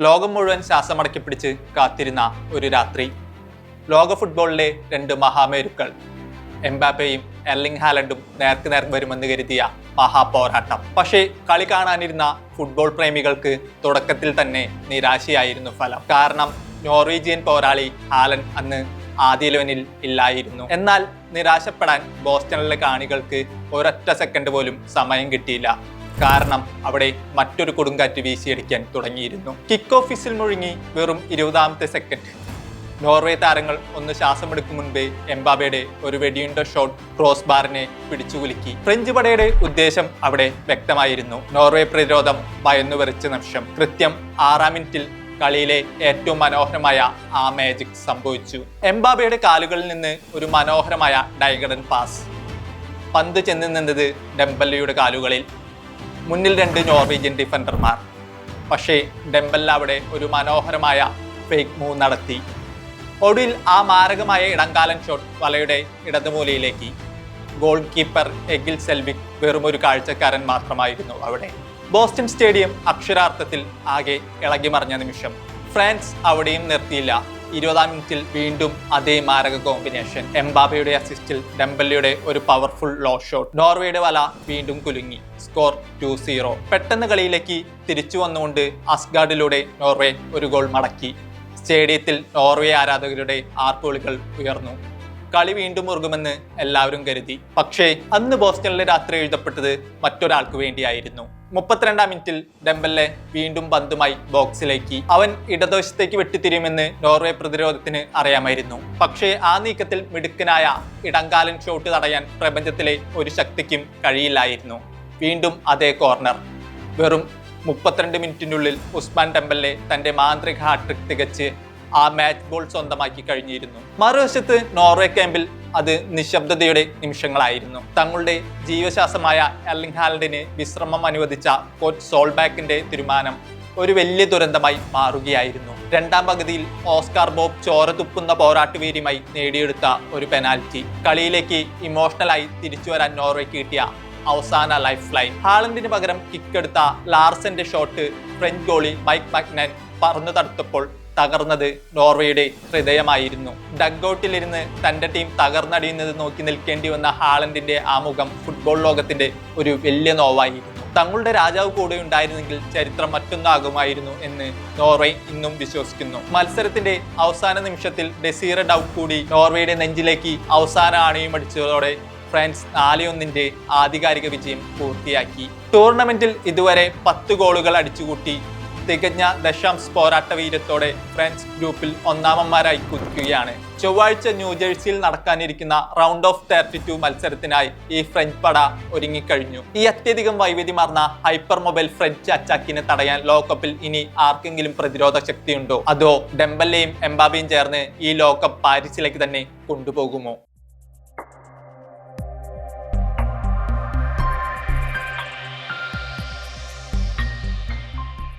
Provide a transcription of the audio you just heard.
ലോകം മുഴുവൻ ശ്വാസമടക്കി പിടിച്ച് കാത്തിരുന്ന ഒരു രാത്രി. ലോക ഫുട്ബോളിലെ രണ്ട് മഹാമേരുക്കൾ എംബാപ്പയും എർലിംഗ് ഹാലൻഡും നേർക്കുനേർ വരുമെന്ന് കരുതിയ മഹാപോരാട്ടം. പക്ഷേ കളി കാണാനിരുന്ന ഫുട്ബോൾ പ്രേമികൾക്ക് തുടക്കത്തിൽ തന്നെ നിരാശയായിരുന്നു ഫലം. കാരണം നോർവീജിയൻ പോരാളി ഹാലൻഡ് അന്ന് ആദ്യ 11-ൽ ഇല്ലായിരുന്നു. എന്നാൽ നിരാശപ്പെടാൻ ബോസ്റ്റണിലെ കാണികൾക്ക് ഒരൊറ്റ സെക്കൻഡ് പോലും സമയം കിട്ടിയില്ല. കാരണം അവിടെ മറ്റൊരു കൊടുങ്കാറ്റ് വീശിയടിക്കാൻ തുടങ്ങിയിരുന്നു. കിക്ക് ഓഫീസിൽ മുഴുങ്ങി വെറും 20ാമത്തെ സെക്കൻഡ് നോർവേ താരങ്ങൾ ഒന്ന് ശ്വാസമെടുക്കും മുൻപേ എംബാബയുടെ ഒരു വെടിയുണ്ട ഷോട്ട് ക്രോസ് ബാറിനെ പിടിച്ചുകുലുക്കി. ഫ്രഞ്ച് പടയുടെ ഉദ്ദേശം അവിടെ വ്യക്തമായിരുന്നു. നോർവേ പ്രതിരോധം ഭയന്നുവെറിച്ച നിമിഷം കൃത്യം 6ാം മിനിറ്റിൽ കളിയിലെ ഏറ്റവും മനോഹരമായ ആ മാജിക് സംഭവിച്ചു. എംബാബയുടെ കാലുകളിൽ നിന്ന് ഒരു മനോഹരമായ ഡയഗണൽ പാസ്. പന്ത് ചെന്ന് നിന്നത് ഡെംബല്ലയുടെ കാലുകളിൽ. മുന്നിൽ 2 നോർവീജിയൻ ഡിഫൻഡർമാർ. പക്ഷേ ഡെംബല്ല അവിടെ ഒരു മനോഹരമായ ഫേക്ക് മൂവ് നടത്തി. ഒടുവിൽ ആ മാരകമായ ഇടംകാലൻ ഷോട്ട് വലയുടെ ഇടതുമൂലയിലേക്ക്. ഗോൾ കീപ്പർ എഗിൽ സെൽവിക് വെറുമൊരു കാഴ്ചക്കാരൻ മാത്രമായിരുന്നു അവിടെ. ബോസ്റ്റൺ സ്റ്റേഡിയം അക്ഷരാർത്ഥത്തിൽ ആകെ ഇളകിമറിഞ്ഞ നിമിഷം. ഫ്രാൻസ് അവിടെയും നിർത്തിയില്ല. 20ാം മിനിറ്റിൽ വീണ്ടും അതേ മാരക കോമ്പിനേഷൻ. എംബാബയുടെ അസിസ്റ്റിൽ ഡെംബല്ലയുടെ ഒരു പവർഫുൾ ലോ ഷോട്ട്. നോർവേയുടെ വല വീണ്ടും കുലുങ്ങി. സ്കോർ 2-0. പെട്ടെന്ന് കളിയിലേക്ക് തിരിച്ചു വന്നുകൊണ്ട് അസ്ഗാർഡിലൂടെ നോർവേ ഒരു ഗോൾ മടക്കി. സ്റ്റേഡിയത്തിൽ നോർവേ ആരാധകരുടെ ആർപ്പുവിളികൾ ഉയർന്നു. കളി വീണ്ടും മുറുകുമെന്ന് എല്ലാവരും കരുതി. പക്ഷേ അന്ന് ബോസ്റ്റണിലെ രാത്രി എഴുതപ്പെട്ടത് മറ്റൊരാൾക്ക് വേണ്ടിയായിരുന്നു. 32ാം മിനിറ്റിൽ ഡെംബല്ലെ വീണ്ടും പന്തുമായി ബോക്സിലേക്ക്. അവൻ ഇടതുവശത്തേക്ക് വെട്ടിത്തിരിയുമെന്ന് നോർവേ പ്രതിരോധത്തിന് അറിയാമായിരുന്നു. പക്ഷേ ആ നീക്കത്തിൽ മിടുക്കനായ ഇടംകാലൻ ഷോട്ട് തടയാൻ പ്രപഞ്ചത്തിലെ ഒരു ശക്തിക്കും കഴിയില്ലായിരുന്നു. വീണ്ടും അതേ കോർണർ. വെറും 32 മിനിറ്റിനുള്ളിൽ ഉസ്മാൻ ഡെംബല്ലെ തന്റെ മാന്ത്രിക ഹാട്രിക് തികച്ച് ആ മാച്ച് ബോൾ സ്വന്തമാക്കി കഴിഞ്ഞിരുന്നു. മറുവശത്ത് നോർവേ ക്യാമ്പിൽ അത് നിശബ്ദതയുടെ നിമിഷങ്ങളായിരുന്നു. തങ്ങളുടെ ജീവശ്വാസമായ എർലിംഗ് ഹാലൻഡിന് വിശ്രമം അനുവദിച്ച കോച്ച് സോൾബാക്കിന്റെ തീരുമാനം ഒരു വലിയ ദുരന്തമായി മാറുകയായിരുന്നു. 2ാം പകുതിയിൽ ഓസ്കാർ ബോബ് ചോര തുപ്പുന്ന പോരാട്ടുവീര്യമായി നേടിയെടുത്ത ഒരു പെനാൽറ്റി കളിയിലേക്ക് ഇമോഷണലായി തിരിച്ചു വരാൻ നോർവേക്ക് കിട്ടിയ അവസാന ലൈഫ് ലൈൻ. ഹാലൻഡിന് പകരം കിക്കെടുത്ത ലാർസന്റെ shot French goalie Mike Maignan പറന്നു തടുത്തപ്പോൾ തകർന്നത് നോർവേയുടെ ഹൃദയമായിരുന്നു. ഡഗ്ഔട്ടിലിരുന്ന് തന്റെ ടീം തകർന്നടിയുന്നത് നോക്കി നിൽക്കേണ്ടി വന്ന ഹാലൻഡിന്റെ ആ മുഖം ഫുട്ബോൾ ലോകത്തിന്റെ ഒരു വലിയ നോവായിരുന്നു. തങ്ങളുടെ രാജാവ് കൂടെ ഉണ്ടായിരുന്നെങ്കിൽ ചരിത്രം മറ്റൊന്നാകുമായിരുന്നു എന്ന് നോർവേ ഇന്നും വിശ്വസിക്കുന്നു. മത്സരത്തിന്റെ അവസാന നിമിഷത്തിൽ ഡെസീറ ഡൗട്ട് കൂടി നോർവേയുടെ നെഞ്ചിലേക്ക് അവസാന ആണിയും അടിച്ചതോടെ ഫ്രാൻസ് 4-1 ആധികാരിക വിജയം പൂർത്തിയാക്കി. ടൂർണമെന്റിൽ ഇതുവരെ 10 ഗോളുകൾ അടിച്ചുകൂട്ടി തികഞ്ഞ ദശാംശ പോരാട്ട വീര്യത്തോടെ ഫ്രാൻസ് ഗ്രൂപ്പിൽ ഒന്നാമന്മാരായി കുതിക്കുകയാണ്. ചൊവ്വാഴ്ച ന്യൂജേഴ്സിയിൽ നടക്കാനിരിക്കുന്ന റൗണ്ട് ഓഫ് 32 മത്സരത്തിനായി ഈ ഫ്രഞ്ച് പട ഒരുങ്ങിക്കഴിഞ്ഞു. ഈ അത്യധികം വൈവിധ്യമാർന്ന ഹൈപ്പർ മൊബൈൽ ഫ്രഞ്ച് അറ്റാക്കിനെ തടയാൻ ലോകകപ്പിൽ ഇനി ആർക്കെങ്കിലും പ്രതിരോധ ശക്തിയുണ്ടോ? അതോ ഡെംബല്ലയും എംബാബയും ചേർന്ന് ഈ ലോകകപ്പ് പാരീസിലേക്ക് തന്നെ കൊണ്ടുപോകുമോ?